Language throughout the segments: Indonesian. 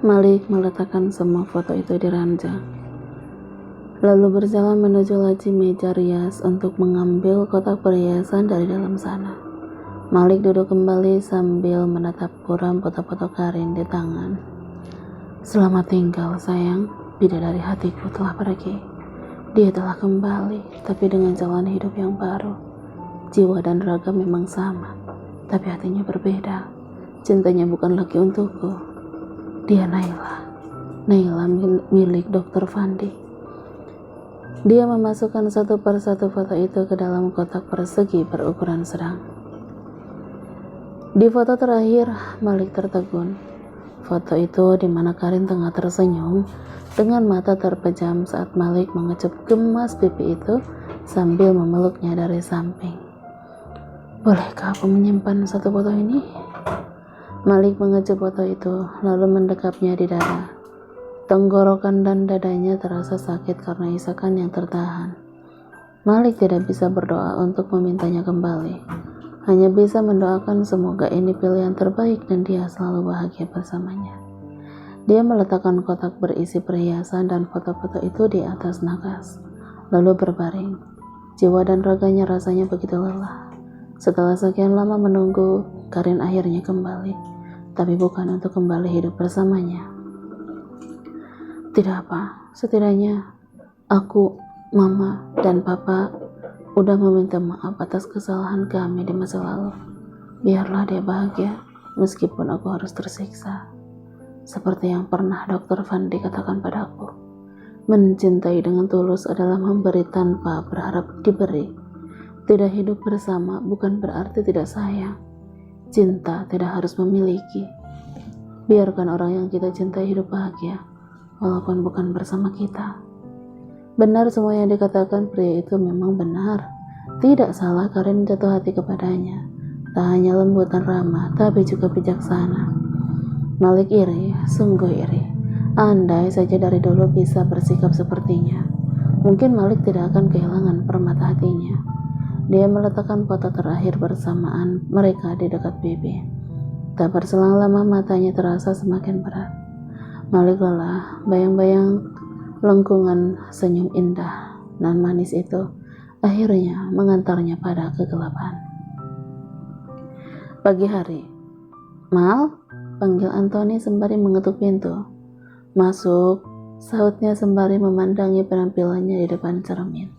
Malik meletakkan semua foto itu di ranjang, lalu berjalan menuju laci meja rias untuk mengambil kotak perhiasan dari dalam sana. Malik duduk kembali sambil menatap buram foto-foto Karin di tangan. Selamat tinggal sayang, bidadari hatiku telah pergi. Dia telah kembali, tapi dengan jalan hidup yang baru. Jiwa dan raga memang sama, tapi hatinya berbeda. Cintanya bukan lagi untukku. Dia Naila milik Dr. Fandi. Dia memasukkan satu persatu foto itu ke dalam kotak persegi berukuran sedang. Di foto terakhir, Malik tertegun. Foto itu di mana Karin tengah tersenyum dengan mata terpejam saat Malik mengecup gemas pipi itu sambil memeluknya dari samping. Bolehkah aku menyimpan satu foto ini? Malik mengecup foto itu lalu mendekapnya di dada. Tenggorokan dan dadanya terasa sakit karena isakan yang tertahan. Malik tidak bisa berdoa untuk memintanya kembali. Hanya bisa mendoakan semoga ini pilihan terbaik dan dia selalu bahagia bersamanya. Dia meletakkan kotak berisi perhiasan dan foto-foto itu di atas nakas, lalu berbaring. Jiwa dan raganya rasanya begitu lelah. Setelah sekian lama menunggu, Karin akhirnya kembali, tapi bukan untuk kembali hidup bersamanya. Tidak apa, setidaknya aku, mama, dan papa udah meminta maaf atas kesalahan kami di masa lalu. Biarlah dia bahagia, meskipun aku harus tersiksa. Seperti yang pernah Dr. Fandi katakan padaku, mencintai dengan tulus adalah memberi tanpa berharap diberi. Tidak hidup bersama bukan berarti tidak sayang. Cinta tidak harus memiliki. Biarkan orang yang kita cintai hidup bahagia, walaupun bukan bersama kita. Benar semua yang dikatakan pria itu memang benar. Tidak salah Karin jatuh hati kepadanya. Tak hanya lembut dan ramah, tapi juga bijaksana. Malik iri, sungguh iri. Andai saja dari dulu bisa bersikap sepertinya, mungkin Malik tidak akan kehilangan permata hatinya. Dia meletakkan foto terakhir bersamaan mereka di dekat bibi. Tak berselang lama matanya terasa semakin berat. Malik lelah, bayang-bayang lengkungan senyum indah dan manis itu akhirnya mengantarnya pada kegelapan. Pagi hari, Mal, panggil Anthony sembari mengetuk pintu. Masuk, sahutnya sembari memandangi penampilannya di depan cermin.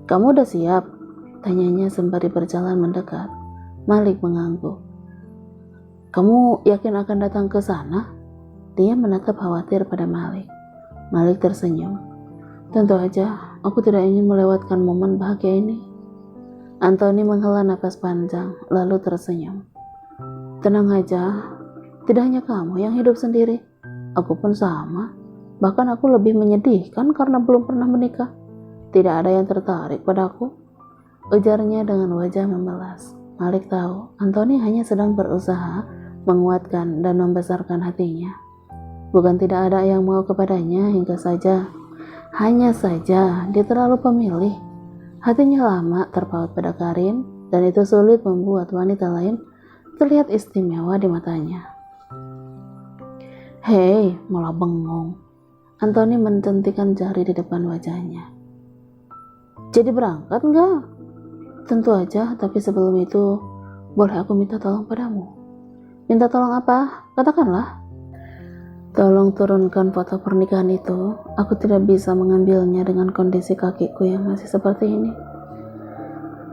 Kamu udah siap? Tanyanya sembari berjalan mendekat. Malik mengangguk. Kamu yakin akan datang ke sana? Dia menatap khawatir pada Malik. Malik tersenyum. Tentu aja, aku tidak ingin melewatkan momen bahagia ini. Anthony menghela napas panjang, lalu tersenyum. Tenang aja, tidak hanya kamu yang hidup sendiri. Aku pun sama. Bahkan aku lebih menyedihkan karena belum pernah menikah. Tidak ada yang tertarik padaku. Ujarnya dengan wajah membelas. Malik tahu, Anthony hanya sedang berusaha menguatkan dan membesarkan hatinya. Bukan tidak ada yang mau kepadanya hanya saja dia terlalu pemilih. Hatinya lama terpaut pada Karin, dan itu sulit membuat wanita lain terlihat istimewa di matanya. Hei, malah bengong. Anthony mencentikan jari di depan wajahnya. Jadi berangkat enggak? Tentu aja, tapi sebelum itu, boleh aku minta tolong padamu? Minta tolong apa? Katakanlah. Tolong turunkan foto pernikahan itu. Aku tidak bisa mengambilnya dengan kondisi kakiku yang masih seperti ini.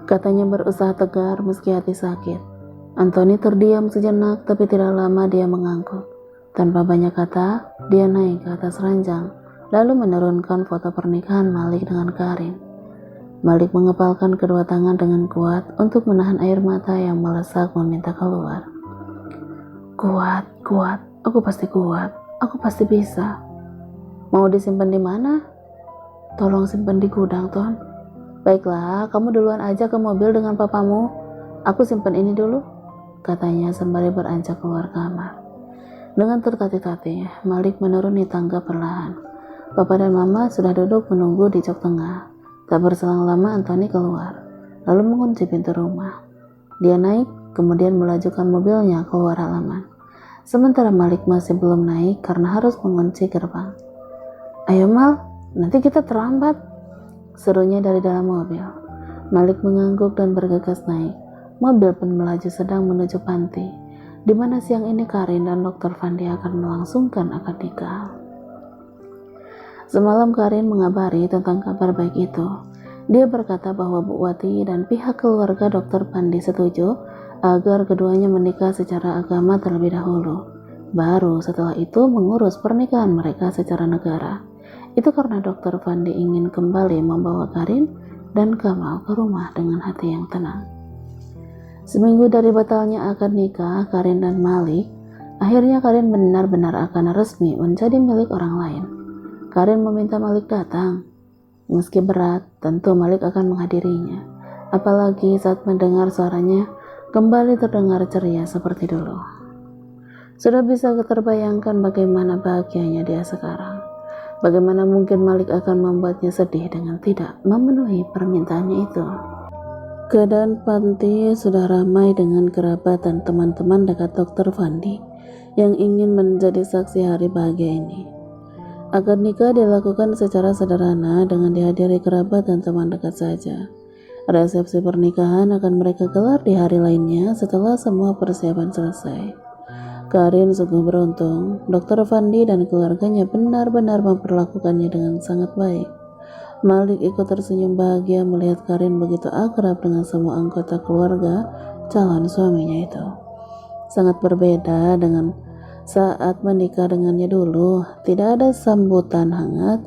Katanya berusaha tegar meski hati sakit. Anthony terdiam sejenak, tapi tidak lama dia mengangguk. Tanpa banyak kata, dia naik ke atas ranjang, lalu menurunkan foto pernikahan Malik dengan Karin. Malik mengepalkan kedua tangan dengan kuat untuk menahan air mata yang melesak meminta keluar. Kuat, aku pasti kuat, aku pasti bisa. Mau disimpan di mana? Tolong simpan di gudang, Ton. Baiklah, kamu duluan aja ke mobil dengan papamu. Aku simpan ini dulu, katanya sembari beranjak keluar kamar. Dengan tertatih-tatih, Malik menuruni tangga perlahan. Papa dan Mama sudah duduk menunggu di jok tengah. Tak berselang lama Anthony keluar, lalu mengunci pintu rumah. Dia naik, kemudian melajukan mobilnya keluar halaman. Sementara Malik masih belum naik karena harus mengunci gerbang. "Ayo Mal, nanti kita terlambat," serunya dari dalam mobil. Malik mengangguk dan bergegas naik. Mobil pun melaju sedang menuju panti, di mana siang ini Karin dan Dr. Fandi akan melangsungkan akad nikah. Semalam Karin mengabari tentang kabar baik itu. Dia berkata bahwa Bu Wati dan pihak keluarga Dr. Fandi setuju agar keduanya menikah secara agama terlebih dahulu. Baru setelah itu mengurus pernikahan mereka secara negara. Itu karena Dr. Fandi ingin kembali membawa Karin dan Kamal ke rumah dengan hati yang tenang. Seminggu dari batalnya akad nikah Karin dan Malik, akhirnya Karin benar-benar akan resmi menjadi milik orang lain. Karin meminta Malik datang. Meski berat, tentu Malik akan menghadirinya. Apalagi saat mendengar suaranya kembali terdengar ceria seperti dulu. Sudah bisa terbayangkan bagaimana bahagianya dia sekarang. Bagaimana mungkin Malik akan membuatnya sedih dengan tidak memenuhi permintaannya itu. Keadaan panti sudah ramai dengan kerabat dan teman-teman dekat Dr. Fandi yang ingin menjadi saksi hari bahagia ini. Akad nikah dilakukan secara sederhana dengan dihadiri kerabat dan teman dekat saja. Resepsi pernikahan akan mereka gelar di hari lainnya setelah semua persiapan selesai. Karin sungguh beruntung, Dr. Fandi dan keluarganya benar-benar memperlakukannya dengan sangat baik. Malik ikut tersenyum bahagia melihat Karin begitu akrab dengan semua anggota keluarga calon suaminya itu. Sangat berbeda dengan saat menikah dengannya dulu, tidak ada sambutan hangat,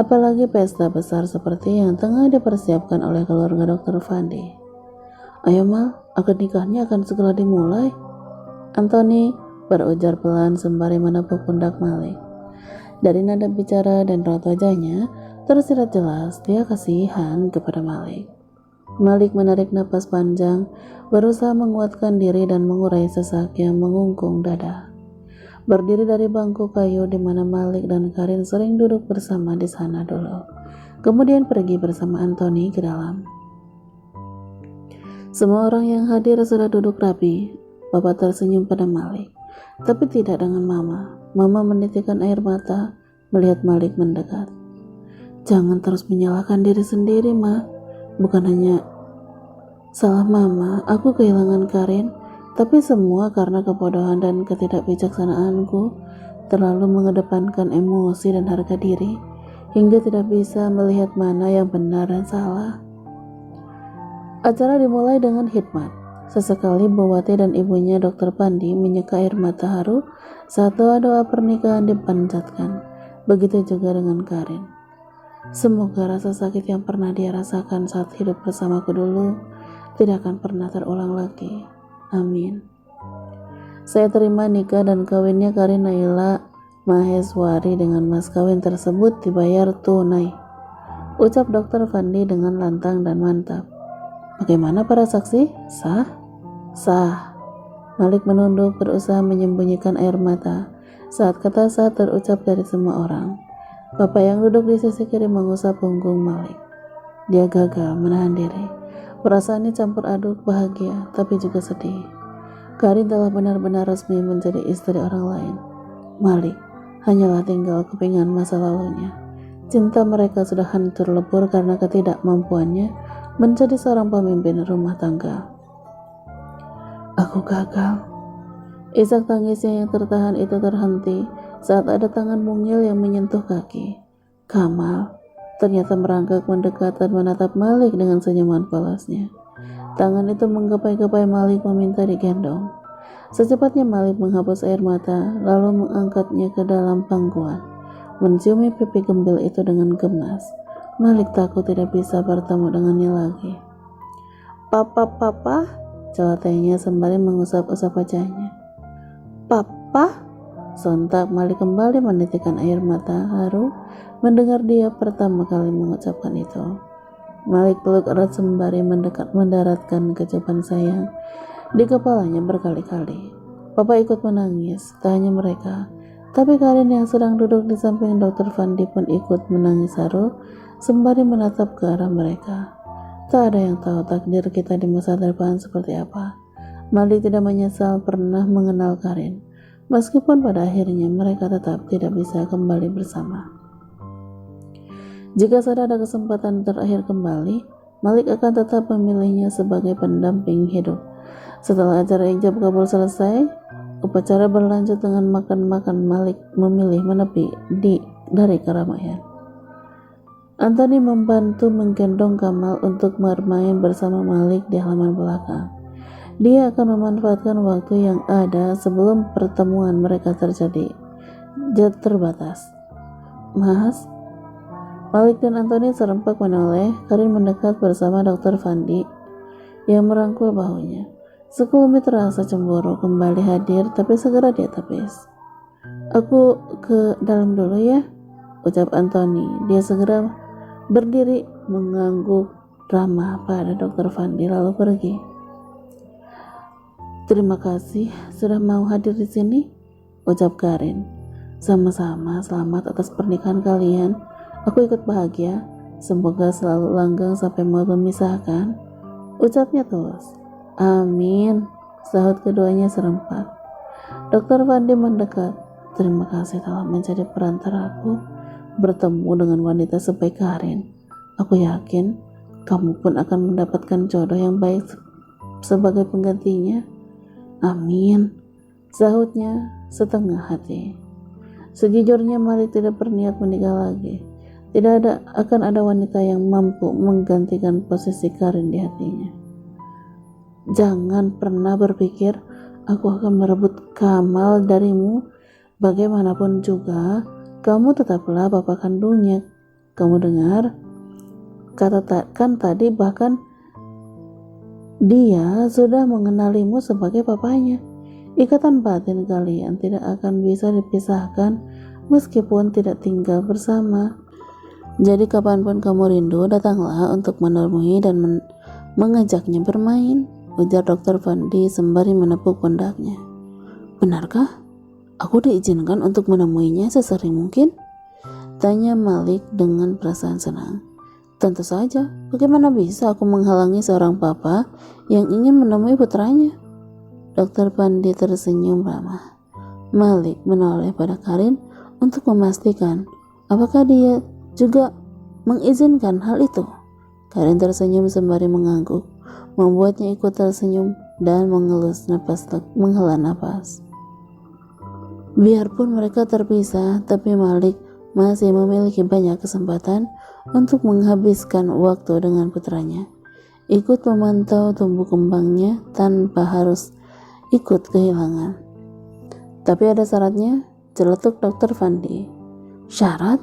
apalagi pesta besar seperti yang tengah dipersiapkan oleh keluarga Dr. Fandi. "Ayo Mal, akad nikahnya akan segera dimulai," Anthony berujar pelan sembari menepuk pundak Malik. Dari nada bicara dan raut wajahnya, tersirat jelas dia kasihan kepada Malik. Malik menarik napas panjang, berusaha menguatkan diri dan mengurai sesak yang mengungkung dada. Berdiri dari bangku kayu di mana Malik dan Karin sering duduk bersama di sana dulu. Kemudian pergi bersama Anthony ke dalam. Semua orang yang hadir sudah duduk rapi. Bapak tersenyum pada Malik, tapi tidak dengan Mama. Mama menitikkan air mata melihat Malik mendekat. "Jangan terus menyalahkan diri sendiri, Ma. Bukan hanya salah Mama, aku kehilangan Karin, tapi semua karena kebodohan dan ketidakbijaksanaanku, terlalu mengedepankan emosi dan harga diri, hingga tidak bisa melihat mana yang benar dan salah." Acara dimulai dengan khidmat. Sesekali Bu Wati dan ibunya Dr. Pandi menyeka air mata haru saat doa-doa pernikahan dipanjatkan. Begitu juga dengan Karin. "Semoga rasa sakit yang pernah dia rasakan saat hidup bersamaku dulu tidak akan pernah terulang lagi. Amin. Saya terima nikah dan kawinnya Karin Naila Maheswari dengan mas kawin tersebut dibayar tunai," ucap Dr. Fandi dengan lantang dan mantap. "Bagaimana para saksi? Sah?" "Sah." Malik menunduk berusaha menyembunyikan air mata saat kata sah terucap dari semua orang. Bapak yang duduk di sisi kiri mengusap punggung Malik. Dia gagal menahan diri. Perasaannya campur aduk bahagia tapi juga sedih. Karin telah benar-benar resmi menjadi istri orang lain. Malik hanyalah tinggal kepingan masa lalunya. Cinta mereka sudah hancur lebur karena ketidakmampuannya menjadi seorang pemimpin rumah tangga. "Aku gagal." Isak tangisnya yang tertahan itu terhenti saat ada tangan mungil yang menyentuh kaki. Kamal ternyata merangkak mendekat dan menatap Malik dengan senyuman polosnya. Tangan itu menggapai-gapai Malik meminta digendong. Secepatnya Malik menghapus air mata lalu mengangkatnya ke dalam pangkuan. Menciumi pipi gembil itu dengan gemas. Malik takut tidak bisa bertemu dengannya lagi. Papa, celotehnya sembari mengusap-usap wajahnya. "Papa?" Sontak Malik kembali menitikkan air mata haru mendengar dia pertama kali mengucapkan itu. Malik peluk erat sembari mendaratkan kecupan sayang di kepalanya berkali-kali. Papa ikut menangis, tak hanya mereka, tapi Karin yang sedang duduk di samping Dr. Fandi pun ikut menangis haru sembari menatap ke arah mereka. Tak ada yang tahu takdir kita di masa depan seperti apa. Malik tidak menyesal pernah mengenal Karin. meskipun pada akhirnya mereka tetap tidak bisa kembali bersama. Jika sudah ada kesempatan terakhir kembali, Malik akan tetap memilihnya sebagai pendamping hidup. Setelah acara ijab kabul selesai, upacara berlanjut dengan makan-makan. Malik memilih menepi dari keramaian. Anthony membantu menggendong Kamal untuk bermain bersama Malik di halaman belakang. Dia akan memanfaatkan waktu yang ada sebelum pertemuan mereka terjadi terbatas. Mas, Malik dan Anthony serempak menoleh. Karin mendekat bersama Dr. Fandi yang merangkul bahunya. Sekelumit rasa cemburu kembali hadir, tapi segera dia tepis. Aku ke dalam dulu ya, ucap Anthony. Dia segera berdiri mengangguk ramah pada Dr. Fandi lalu pergi. Terima kasih sudah mau hadir di sini, ucap Karin. Sama-sama, selamat atas pernikahan kalian. Aku ikut bahagia. Semoga selalu langgeng sampai maut memisahkan, ucapnya tulus. Amin, sahut keduanya serempak. Dr. Fandi mendekat. Terima kasih telah menjadi perantaraku bertemu dengan wanita sebaik Karin. Aku yakin kamu pun akan mendapatkan jodoh yang baik sebagai penggantinya. Amin, sahutnya setengah hati. Sejujurnya Malik tidak berniat menikah lagi. Tidak akan ada wanita yang mampu menggantikan posisi Karin di hatinya. Jangan pernah berpikir aku akan merebut Kamal darimu. Bagaimanapun juga, kamu tetaplah bapak kandungnya. Kamu dengar? Kan tadi bahkan dia sudah mengenalimu sebagai papanya. Ikatan batin kalian tidak akan bisa dipisahkan meskipun tidak tinggal bersama. Jadi kapanpun kamu rindu, datanglah untuk menemui dan mengajaknya bermain, ujar Dr. Fandi sembari menepuk pundaknya. Benarkah? Aku diizinkan untuk menemuinya sesering mungkin? Tanya Malik dengan perasaan senang. Tentu saja, bagaimana bisa aku menghalangi seorang papa yang ingin menemui putranya? Dr. Fandi tersenyum ramah. Malik menoleh pada Karin untuk memastikan apakah dia juga mengizinkan hal itu. Karin tersenyum sembari mengangguk, membuatnya ikut tersenyum dan menghela napas. Biarpun mereka terpisah, tapi Malik masih memiliki banyak kesempatan untuk menghabiskan waktu dengan putranya. Ikut memantau tumbuh kembangnya tanpa harus ikut kehilangan. Tapi ada syaratnya, celetuk Dr. Fandi. Syarat?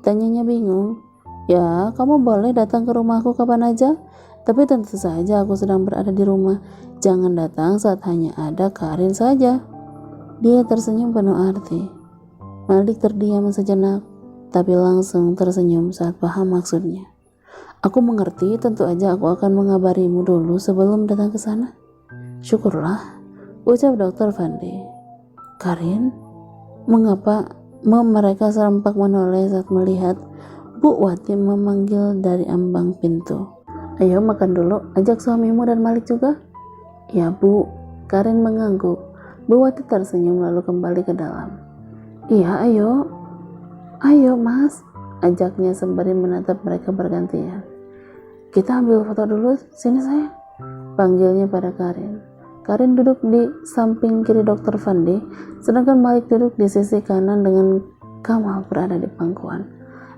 Tanyanya bingung. Ya, kamu boleh datang ke rumahku kapan aja, tapi tentu saja aku sedang berada di rumah. Jangan datang saat hanya ada Karin saja. Dia tersenyum penuh arti. Malik terdiam sejenak, tapi langsung tersenyum saat paham maksudnya. Aku mengerti, tentu aja aku akan mengabarimu dulu sebelum datang ke sana. Syukurlah, ucap Dr. Fandi. Karin, mengapa mereka serempak menoleh saat melihat Bu Wati memanggil dari ambang pintu. Ayo makan dulu, ajak suamimu dan Malik juga. Ya Bu, Karin mengangguk. Bu Wati tersenyum lalu kembali ke dalam. Iya ayo mas, ajaknya sembari menatap mereka bergantian. Kita ambil foto dulu, sini sayang, panggilnya pada Karin. Karin duduk di samping kiri Dr. Fandi, sedangkan Malik duduk di sisi kanan dengan Kamal berada di pangkuan.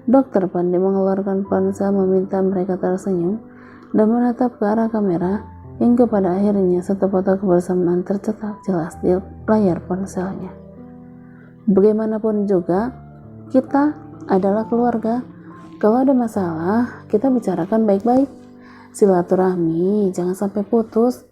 Dr. Fandi mengeluarkan ponsel meminta mereka tersenyum dan menatap ke arah kamera hingga pada akhirnya satu foto kebersamaan tercetak jelas di layar ponselnya. Bagaimanapun juga, kita adalah keluarga. Kalau ada masalah, kita bicarakan baik-baik. Silaturahmi jangan sampai putus.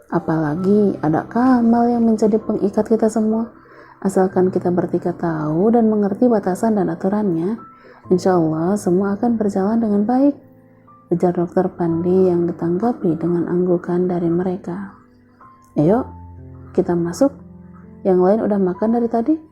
Apalagi ada Kamal yang menjadi pengikat kita semua. Asalkan kita bertiga tahu dan mengerti batasan dan aturannya, insya Allah semua akan berjalan dengan baik, ujar Dr. Fandi yang ditanggapi dengan anggukan dari mereka. Ayo, kita masuk. Yang lain udah makan dari tadi?